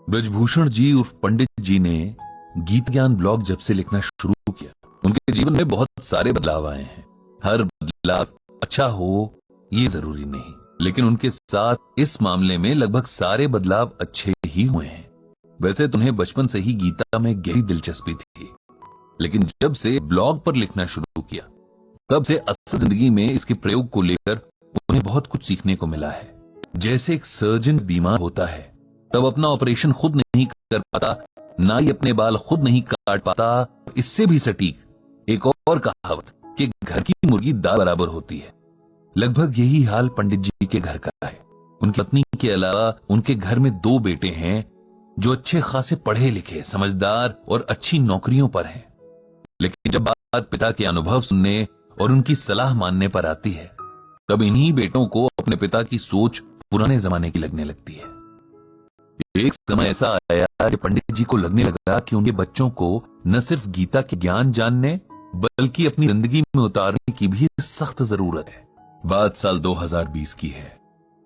ब्रजभूषण जी उर्फ पंडित जी ने गीत ज्ञान ब्लॉग जब से लिखना शुरू किया, उनके जीवन में बहुत सारे बदलाव आए हैं। हर बदलाव अच्छा हो ये जरूरी नहीं, लेकिन उनके साथ इस मामले में लगभग सारे बदलाव अच्छे ही हुए हैं। वैसे तुम्हें बचपन से ही गीता में गहरी दिलचस्पी थी, लेकिन जब से ब्लॉग पर लिखना शुरू किया तब से असल जिंदगी में इसके प्रयोग को लेकर उन्हें बहुत कुछ सीखने को मिला है। जैसे एक सर्जन बीमार होता है तब अपना ऑपरेशन खुद नहीं कर पाता, नाई अपने बाल खुद नहीं काट पाता। इससे भी सटीक एक और कहावत कि घर की मुर्गी दाल बराबर होती है, लगभग यही हाल पंडित जी के घर का है। उनकी पत्नी के अलावा उनके घर में 2 बेटे हैं जो अच्छे खासे पढ़े लिखे, समझदार और अच्छी नौकरियों पर हैं। लेकिन जब बात पिता के अनुभव सुनने और उनकी सलाह मानने पर आती है तब इन्हीं बेटों को अपने पिता की सोच पुराने जमाने की लगने लगती है। एक समय ऐसा आया कि पंडित जी को लगने लगा कि उनके बच्चों को न सिर्फ गीता के ज्ञान जानने बल्कि अपनी जिंदगी में उतारने की भी सख्त जरूरत है। बात साल 2020 की है,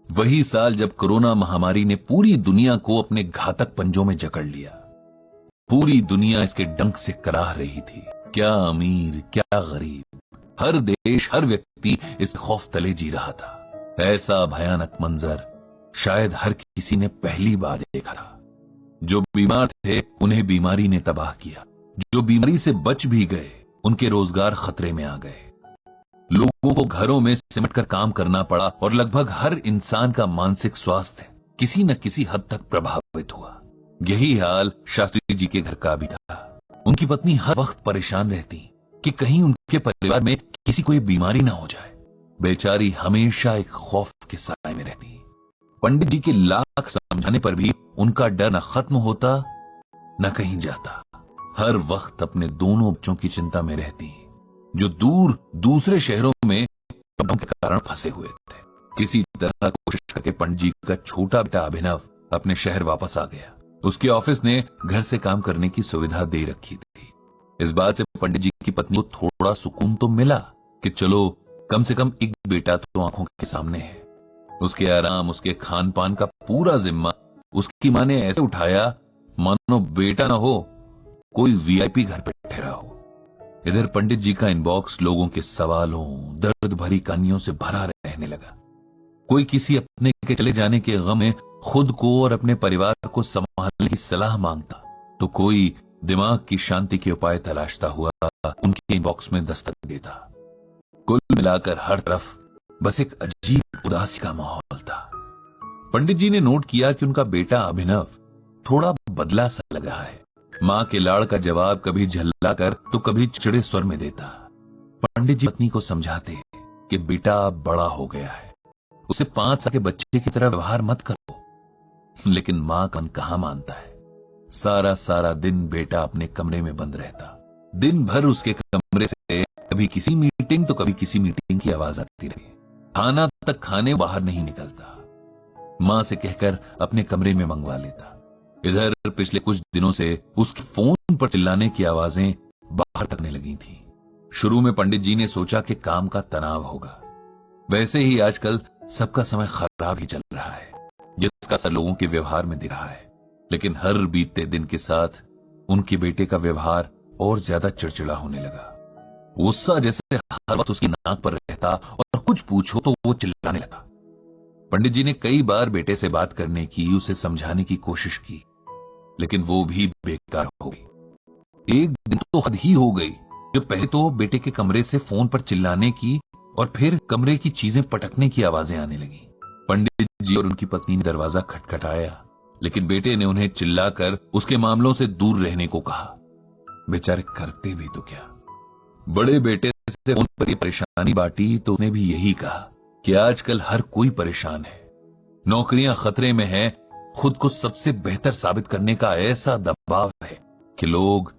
वही साल जब कोरोना महामारी ने पूरी दुनिया को अपने घातक पंजों में जकड़ लिया। पूरी दुनिया इसके डंक से कराह रही थी, क्या अमीर क्या गरीब, हर देश हर व्यक्ति इस खौफ तले जी रहा था। ऐसा भयानक मंजर शायद हर किसी ने पहली बार देखा था। जो बीमार थे उन्हें बीमारी ने तबाह किया, जो बीमारी से बच भी गए उनके रोजगार खतरे में आ गए। लोगों को घरों में सिमट कर काम करना पड़ा और लगभग हर इंसान का मानसिक स्वास्थ्य किसी न किसी हद तक प्रभावित हुआ। यही हाल शास्त्री जी के घर का भी था। उनकी पत्नी हर वक्त परेशान रहती कि कहीं उनके परिवार में किसी को ये बीमारी ना हो जाए। बेचारी हमेशा एक खौफ के साए में रहती। पंडित जी के लाख समझाने पर भी उनका डर न खत्म होता न कहीं जाता। हर वक्त अपने दोनों बच्चों की चिंता में रहती जो दूर दूसरे शहरों में प्रॉब्लम के कारण फंसे हुए थे। किसी तरह कोशिश करके पंडित जी का छोटा बेटा अभिनव अपने शहर वापस आ गया। उसके ऑफिस ने घर से काम करने की सुविधा दे रखी थी। इस बात से पंडित जी की पत्नी को थोड़ा सुकून तो मिला कि चलो कम से कम एक बेटा तो आंखों के सामने है। उसके आराम उसके खान पान का पूरा जिम्मा उसकी मां ने ऐसे उठाया मानो बेटा ना हो कोई वीआईपी घर पे ठहरा हो। इधर पंडित जी का इनबॉक्स लोगों के सवालों दर्द भरी कहानियों से भरा रहने लगा। कोई किसी अपने के चले जाने के गम में खुद को और अपने परिवार को संभालने की सलाह मांगता, तो कोई दिमाग की शांति के उपाय तलाशता हुआ उनके इनबॉक्स में दस्तक देता। कुल मिलाकर हर तरफ बस एक अजीब उदासी का माहौल था। पंडित जी ने नोट किया कि उनका बेटा अभिनव थोड़ा बदला सा लग रहा है। मां के लाड़ का जवाब कभी झल्ला कर तो कभी चिड़े स्वर में देता। पंडित जी पत्नी को समझाते कि बेटा अब बड़ा हो गया है, उसे 5 साल के बच्चे की तरह व्यवहार मत करो, लेकिन मां का मन कहां मानता है। सारा दिन बेटा अपने कमरे में बंद रहता। दिन भर उसके कमरे से कभी किसी मीटिंग तो कभी किसी मीटिंग की आवाज आती रही। खाना तक खाने बाहर नहीं निकलता। मां से कहकर अपने कमरे में मंगवा लेता। इधर पिछले कुछ दिनों से उसके फोन पर चिल्लाने की आवाजें बाहर तकने लगी थी। शुरू में पंडित जी ने सोचा कि काम का तनाव होगा। वैसे ही आजकल सबका समय खराब ही चल रहा है, जिसका असर लोगों के व्यवहार में दिख रहा है। लेकिन हर बीतते दिन के साथ उनके बेटे का व्यवहार और ज्यादा चिड़चिड़ा होने लगा। गुस्सा जैसे हर वक्त उसकी नाक पर रहता और कुछ पूछो तो वो चिल्लाने लगा। पंडित जी ने कई बार बेटे से बात करने की, उसे समझाने की कोशिश की, लेकिन वो भी बेकार हो गई। एक दिन तो हद ही हो गई जब पहले तो बेटे के कमरे से फोन पर चिल्लाने की और फिर कमरे की चीजें पटकने की आवाजें आने लगी। पंडित जी और उनकी पत्नी ने दरवाजा खटखटाया, लेकिन बेटे ने उन्हें चिल्लाकर उसके मामलों से दूर रहने को कहा। बेचारे करते भी तो क्या। बड़े बेटे से फोन पर परेशानी बांटी तो उसने भी यही कहा कि आजकल हर कोई परेशान है, नौकरियां खतरे में है, खुद को सबसे बेहतर साबित करने का ऐसा दबाव है कि लोग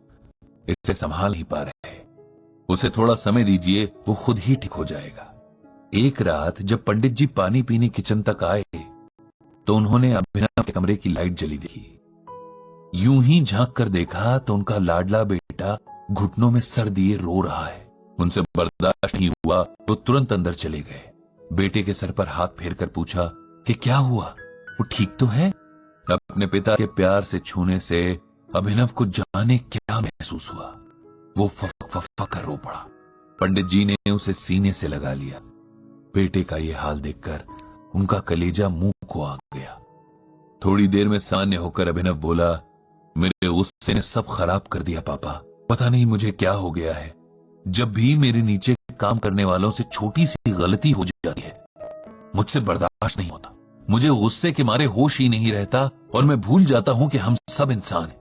इसे संभाल नहीं पा रहे हैं। उसे थोड़ा समय दीजिए, वो खुद ही ठीक हो जाएगा। एक रात जब पंडित जी पानी पीने किचन तक आए तो उन्होंने अभिनव के कमरे की लाइट जली देखी। यूं ही झांक कर देखा तो उनका लाडला बेटा घुटनों में सर दिए रो रहा है। उनसे बर्दाश्त नहीं हुआ, वो तुरंत अंदर चले गए। बेटे के सर पर हाथ फेर कर पूछा कि क्या हुआ, वो ठीक तो है? अपने पिता के प्यार से छूने से अभिनव को जाने क्या महसूस हुआ। वो फफक कर रो पड़ा। पंडित जी ने उसे सीने से लगा लिया। बेटे का ये हाल देखकर उनका कलेजा मुंह को आ गया। थोड़ी देर में सामान्य होकर अभिनव बोला, मेरे गुस्से ने सब खराब कर दिया पापा। पता नहीं मुझे क्या हो गया है। जब भी मेरे नीचे काम करने वालों से छोटी सी गलती हो जाती है, मुझसे बर्दाश्त नहीं होता। मुझे गुस्से के मारे होश ही नहीं रहता और मैं भूल जाता हूं कि हम सब इंसान हैं,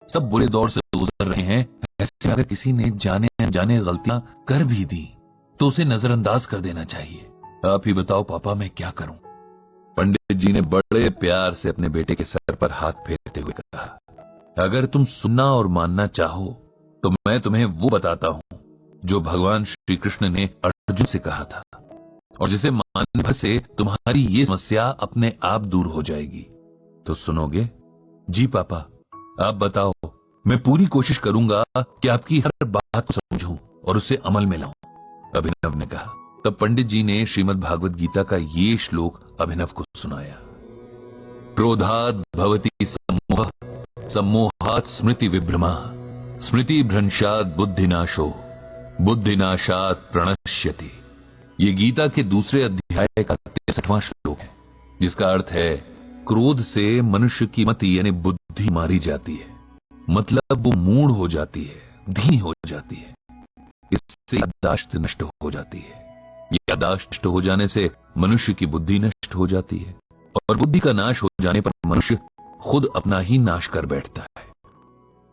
सब बुरे दौर से गुजर रहे हैं। ऐसे अगर किसी ने जाने अनजाने गलतियां कर भी दी तो उसे नजरअंदाज कर देना चाहिए। आप ही बताओ पापा, मैं क्या करूं? पंडित जी ने बड़े प्यार से अपने बेटे के सर पर हाथ फेरते हुए कहा, अगर तुम सुनना और मानना चाहो तो मैं तुम्हें वो बताता हूं जो भगवान श्री कृष्ण ने अर्जुन से कहा था, और जिसे मानने भर से तुम्हारी ये समस्या अपने आप दूर हो जाएगी। तो सुनोगे? जी पापा, आप बताओ। मैं पूरी कोशिश करूंगा कि आपकी हर बात को समझूं और उसे अमल में लाऊं, अभिनव ने कहा। तब पंडित जी ने श्रीमद् भागवत गीता का ये श्लोक अभिनव को सुनाया। क्रोधात् भवति सम्मोहः, सम्मोहात् स्मृति विभ्रमा, स्मृति भ्रंशात् बुद्धिनाशो, बुद्धिनाशात् प्रणश्यति। ये गीता के दूसरे अध्याय का 63वां श्लोक है, जिसका अर्थ है क्रोध से मनुष्य की मति यानी बुद्धि मारी जाती है। मतलब वो मूढ़ हो जाती है, धीमी हो जाती है। इससे याददाश्त नष्ट हो जाती है। याददाश्त नष्ट हो जाने से मनुष्य की बुद्धि नष्ट हो जाती है, और बुद्धि का नाश हो जाने पर मनुष्य खुद अपना ही नाश कर बैठता है।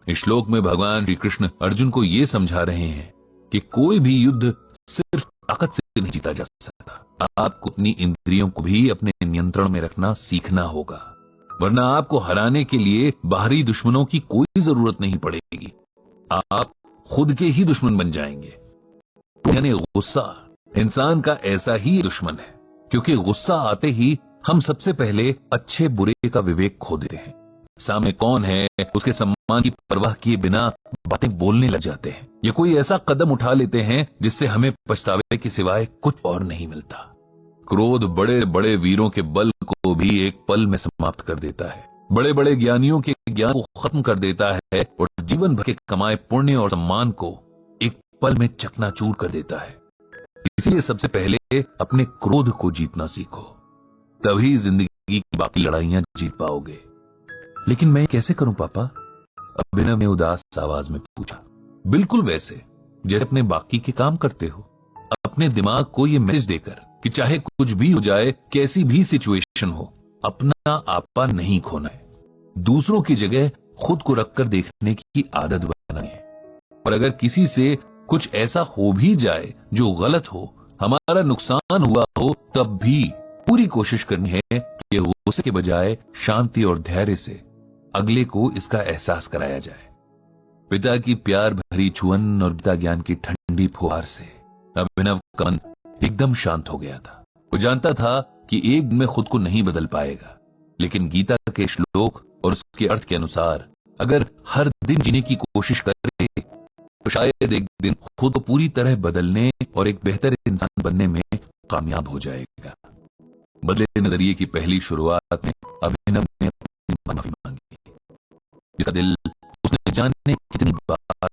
इस श्लोक में भगवान श्री कृष्ण अर्जुन को यह समझा रहे हैं कि कोई भी युद्ध सिर्फ ताकत से नहीं जीता जा सकता। आपको अपनी इंद्रियों को भी अपने नियंत्रण में रखना सीखना होगा, वरना आपको हराने के लिए बाहरी दुश्मनों की कोई जरूरत नहीं पड़ेगी। आप खुद के ही दुश्मन बन जाएंगे। यानी गुस्सा इंसान का ऐसा ही दुश्मन है, क्योंकि गुस्सा आते ही हम सबसे पहले अच्छे बुरे का विवेक खो देते हैं। सामने कौन है उसके सम्मान की परवाह किए बिना बातें बोलने लग जाते हैं, या कोई ऐसा कदम उठा लेते हैं जिससे हमें पछतावे के सिवाय कुछ और नहीं मिलता। क्रोध बड़े बड़े वीरों के बल को भी एक पल में समाप्त कर देता है, बड़े बड़े ज्ञानियों के ज्ञान को खत्म कर देता है, और जीवन भर के कमाए पुण्य और सम्मान को एक पल में चकनाचूर कर देता है। इसलिए सबसे पहले अपने क्रोध को जीतना सीखो, तभी जिंदगी की बाकी लड़ाइयां जीत पाओगे। लेकिन मैं कैसे करूं पापा? अभिनव ने उदास आवाज में पूछा। बिल्कुल वैसे जैसे अपने बाकी के काम करते हो, अपने दिमाग को यह मैसेज देकर कि चाहे कुछ भी हो जाए, कैसी भी सिचुएशन हो, अपना आपा नहीं खोना है। दूसरों की जगह खुद को रखकर देखने की आदत बनानी है। और अगर किसी से कुछ ऐसा हो भी जाए जो गलत हो, हमारा नुकसान हुआ हो, तब भी पूरी कोशिश करनी है कि गुस्से के बजाय शांति और धैर्य से अगले को इसका एहसास कराया जाए। पिता की प्यार भरी छुअन और गीता ज्ञान की ठंडी फुहार से अभिनव का मन एकदम शांत हो गया था। वो जानता था कि एक दिन में खुद को नहीं बदल पाएगा, लेकिन गीता के श्लोक और उसके अर्थ के अनुसार अगर हर दिन जीने की कोशिश करे तो शायद एक दिन खुद को पूरी तरह बदलने और एक बेहतर इंसान बनने में कामयाब हो जाएगा। बदले नजरिए की पहली शुरुआत में अभिनव ने अपनी माफी मांगी, जिसका दिल उसने जाने कितनी बार